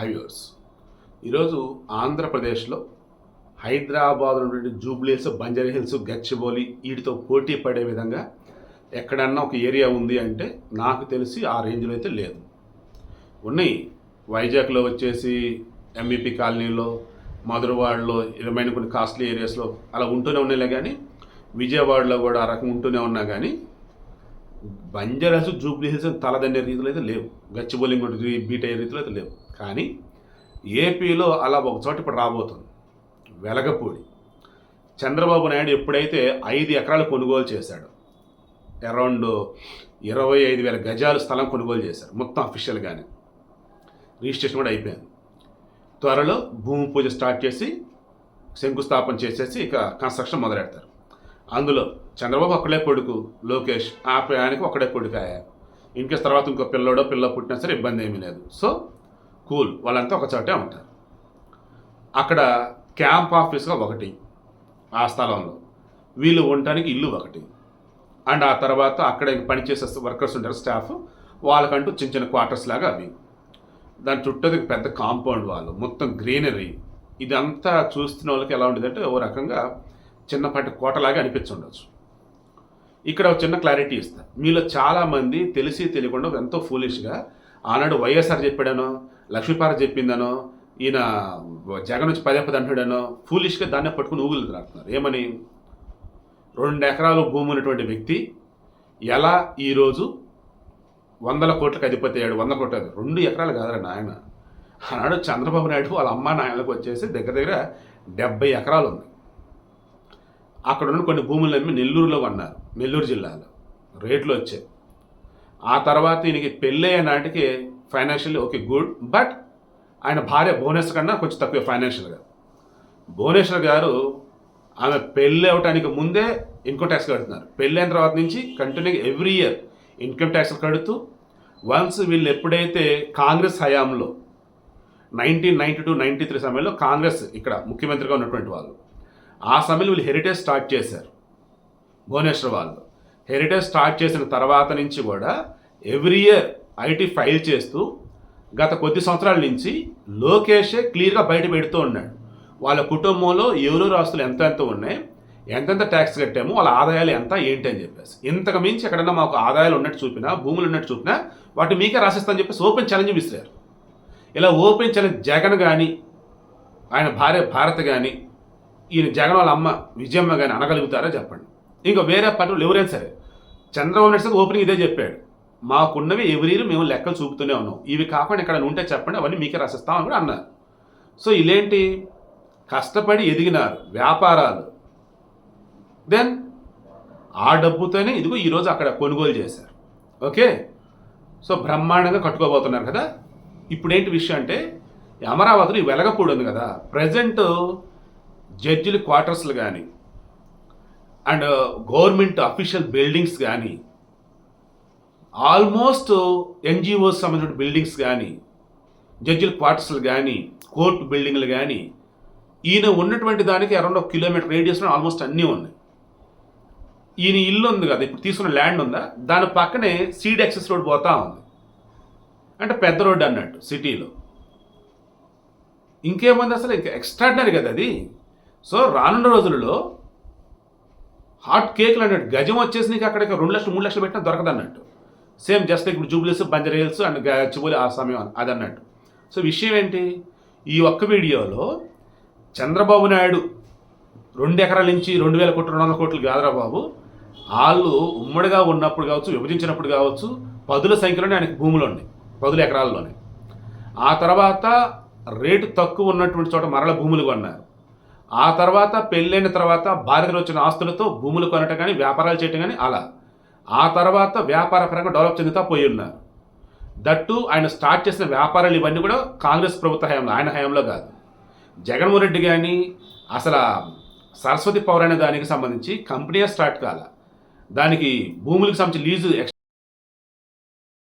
Highways ఈరోజు ఆంధ్రప్రదేశ్లో హైదరాబాద్లో ఉన్నటువంటి జూబ్లీహిల్స్, బంజారా హిల్స్, గచ్చిబౌలి వీటితో పోటీ పడే విధంగా ఎక్కడన్నా ఒక ఏరియా ఉంది అంటే నాకు తెలిసి ఆ రేంజ్లో అయితే లేదు. ఉన్నాయి. వైజాగ్లో వచ్చేసి ఎంఈపీ కాలనీలో, మధురవాడలో, ఇరవైన కొన్ని కాస్ట్లీ ఏరియాస్లో అలా ఉంటూనే ఉన్నాయిలే. కానీ విజయవాడలో కూడా ఆ రకం ఉంటూనే ఉన్నా కానీ బంజారా హిల్స్, జూబ్లీహిల్స్ తలదండే రీతిలో అయితే లేవు. గచ్చిబౌలి బీట్ అయ్యే రీతిలో అయితే లేవు. కానీ ఏపీలో అలా ఒక చోట ఇప్పుడు రాబోతుంది. వెలగపూడి. చంద్రబాబు నాయుడు ఎప్పుడైతే 5 ఎకరాలు కొనుగోలు చేశాడు, అరౌండ్ 25,000 గజాలు స్థలం కొనుగోలు చేశారు మొత్తం అఫీషియల్గానే. రిజిస్ట్రేషన్ కూడా అయిపోయింది. త్వరలో భూమి పూజ స్టార్ట్ చేసి శంకుస్థాపన చేసేసి ఇక కన్స్ట్రక్షన్ మొదలెడతారు. అందులో చంద్రబాబు ఒక్కడే కొడుకు, లోకేష్ ఆ ప్రయాణికి ఒక్కడే కొడుకు అయ్యారు. ఇన్కేస్ తర్వాత ఇంకో పిల్ల పుట్టినా సరే ఇబ్బంది ఏమీ లేదు. సో కూల్, వాళ్ళంతా ఒక చోటే ఉంటారు. అక్కడ క్యాంప్ ఆఫీస్గా ఒకటి, ఆ స్థలంలో వీళ్ళు ఉండటానికి ఇల్లు ఒకటి, అండ్ ఆ తర్వాత అక్కడ పనిచేసే వర్కర్స్ ఉంటారు, స్టాఫ్, వాళ్ళకంటూ చిన్న చిన్న క్వార్టర్స్ లాగా అవి. దాని చుట్టూ పెద్ద కాంపౌండ్ వాళ్ళు, మొత్తం గ్రీనరీ. ఇదంతా చూస్తున్న వాళ్ళకి ఎలా ఉండేదంటే ఓ రకంగా చిన్నపాటి కోటలాగా అనిపించుండొచ్చు. ఇక్కడ ఒక చిన్న క్లారిటీ ఇస్తా. మీలో చాలామంది తెలిసి తెలియకుండా ఎంతో ఫూలిష్గా ఆనాడు వైఎస్ఆర్ చెప్పాడనో, లక్ష్మీపార చెప్పిందనో, ఈయన జగన్ నుంచి పదే అంటాడనో ఫూలిష్గా దాన్నే పట్టుకుని ఊగులు రాస్తున్నారు. ఏమని? 2 ఎకరాలు భూమి ఉన్నటువంటి వ్యక్తి ఎలా ఈరోజు 100 కోట్లకు అధిపతి అయ్యాడు? 100 కోట్లు 2 ఎకరాలు కాదురా నాయన. ఆనాడు చంద్రబాబు నాయుడు వాళ్ళ అమ్మ నాయనలకు వచ్చేసి దగ్గర 70 ఎకరాలు ఉంది. అక్కడ ఉన్న కొన్ని భూములు అమ్మి నెల్లూరులో కొన్నారు, నెల్లూరు జిల్లాలో రేట్లు వచ్చాయి. ఆ తర్వాత ఈయనకి పెళ్ళయ్యే నాటికి ఫైనాన్షియల్లీ ఓకే గుడ్, బట్ ఆయన భార్య భువనేశ్వర్ కన్నా కొంచెం తక్కువ ఫైనాన్షియల్గా. భువనేశ్వర్ గారు ఆమె పెళ్ళి అవటానికి ముందే ఇన్కమ్ ట్యాక్స్ కడుతున్నారు. పెళ్ళైన తర్వాత నుంచి కంటిన్యూగా ఎవ్రీ ఇయర్ ఇన్కమ్ ట్యాక్స్ కడుతూ, వన్స్ వీళ్ళు ఎప్పుడైతే కాంగ్రెస్ హయాంలో 1992-93 సమయంలో కాంగ్రెస్ ఇక్కడ ముఖ్యమంత్రిగా ఉన్నటువంటి వాళ్ళు, ఆ సమయంలో వీళ్ళు హెరిటేజ్ స్టార్ట్ చేశారు. భువనేశ్వర్ వాళ్ళు హెరిటేజ్ స్టార్ట్ చేసిన తర్వాత నుంచి కూడా ఎవ్రీ ఇయర్ ఐటీ ఫైల్ చేస్తూ గత కొద్ది సంవత్సరాల నుంచి లోకేషే క్లియర్గా బయట పెడుతూ ఉన్నాడు. వాళ్ళ కుటుంబంలో ఎవరెవరు ఆస్తులు ఎంత ఉన్నాయి, ఎంతెంత ట్యాక్స్ కట్టాము, వాళ్ళ ఆదాయాలు ఎంత ఏంటి అని చెప్పేసి. ఇంతకు మించి ఎక్కడన్నా మాకు ఆదాయాలు ఉన్నట్టు చూపినా, భూములు ఉన్నట్టు చూపినా వాటి మీకే రాసిస్తామని చెప్పేసి ఓపెన్ ఛాలెంజ్ విసిరారు. ఇలా ఓపెన్ ఛాలెంజ్ జగన్ కానీ, ఆయన భార్య భారత్ కానీ, ఈయన జగన్ వాళ్ళ అమ్మ విజయమ్మ కానీ అనగలుగుతారా చెప్పండి? ఇంకా వేరే పార్టీలు ఎవరైనా సరే. చంద్రబాబు నాయుడు ఓపెనింగ్ ఇదే చెప్పాడు, మాకున్నవి ఎవరీరు మేము లెక్కలు చూపుతూనే ఉన్నాం, ఇవి కాకుండా ఇక్కడ ఉంటే చెప్పండి, అవన్నీ మీకే రాసిస్తామని కూడా అన్నారు. సో ఇలాంటి కష్టపడి ఎదిగినారు వ్యాపారాలు, దెన్ ఆ డబ్బుతోనే ఇదిగో ఈరోజు అక్కడ కొనుగోలు చేశారు. ఓకే, సో బ్రహ్మాండంగా కట్టుకోబోతున్నారు కదా. ఇప్పుడు ఏంటి విషయం అంటే, అమరావతిలో వెలగపూడి ఉంది కదా, ప్రజెంట్ జడ్జిల క్వార్టర్స్లు కానీ అండ్ గవర్నమెంట్ అఫీషియల్ బిల్డింగ్స్ కానీ, ఆల్మోస్ట్ ఎన్జిఓస్ సంబంధించిన బిల్డింగ్స్ కానీ, జడ్జిల క్వార్టర్స్లు కానీ, కోర్టు బిల్డింగ్లు కానీ, ఈయన ఉన్నటువంటి దానికి అరౌండ్ 1 కిలోమీటర్ రేడియస్లో ఆల్మోస్ట్ అన్నీ ఉన్నాయి. ఈయన ఇల్లు ఉంది కదా, ఇప్పుడు తీసుకున్న ల్యాండ్ ఉందా, దాని పక్కనే సీడ్ యాక్సెస్ రోడ్ పోతా ఉంది. అంటే పెద్ద రోడ్డు అన్నట్టు సిటీలో. ఇంకేముంది అసలు, ఇంకా ఎక్స్ట్రాడినరీ కదా అది. సో రానున్న రోజులలో హాట్ కేకులు అన్నట్టు గజం వచ్చేసి నీకు అక్కడికి 2 లక్షలు 3 లక్షలు పెట్టినా దొరకదు అన్నట్టు. సేమ్ జస్ట్ ఇప్పుడు జూబ్లీహిల్స్, బంజారా హిల్స్ అండ్ గచ్చిబౌలి ఆ సమయం అది అన్నట్టు. సో విషయం ఏంటి, ఈ ఒక్క వీడియోలో చంద్రబాబు నాయుడు 2 ఎకరాల నుంచి 2,000 కోట్లు 200 కోట్లు కాదురా బాబు, వాళ్ళు ఉమ్మడిగా ఉన్నప్పుడు కావచ్చు, విభజించినప్పుడు కావచ్చు, 10ల సంఖ్యలోనే ఆయనకి భూములు ఉన్నాయి, 10 ఎకరాల్లోనే. ఆ తర్వాత రేటు తక్కువ ఉన్నటువంటి చోట మరల భూములు కొన్నారు. ఆ తర్వాత పెళ్ళైన తర్వాత భార్యలు వచ్చిన ఆస్తులతో భూములు కొనటం కానీ, వ్యాపారాలు చేయటం కానీ అలా. ఆ తర్వాత వ్యాపార పరంగా డెవలప్ చెందుతా పోయి ఉన్నారు. దట్టు ఆయన స్టార్ట్ చేసిన వ్యాపారాలు ఇవన్నీ కూడా కాంగ్రెస్ ప్రభుత్వ హయాంలో, ఆయన హయాంలో కాదు. జగన్మోహన్ రెడ్డి కానీ అసలు సరస్వతి పవర్ అనే దానికి సంబంధించి కంపెనీ స్టార్ట్ కాల, దానికి భూములకు సంబంధించి లీజు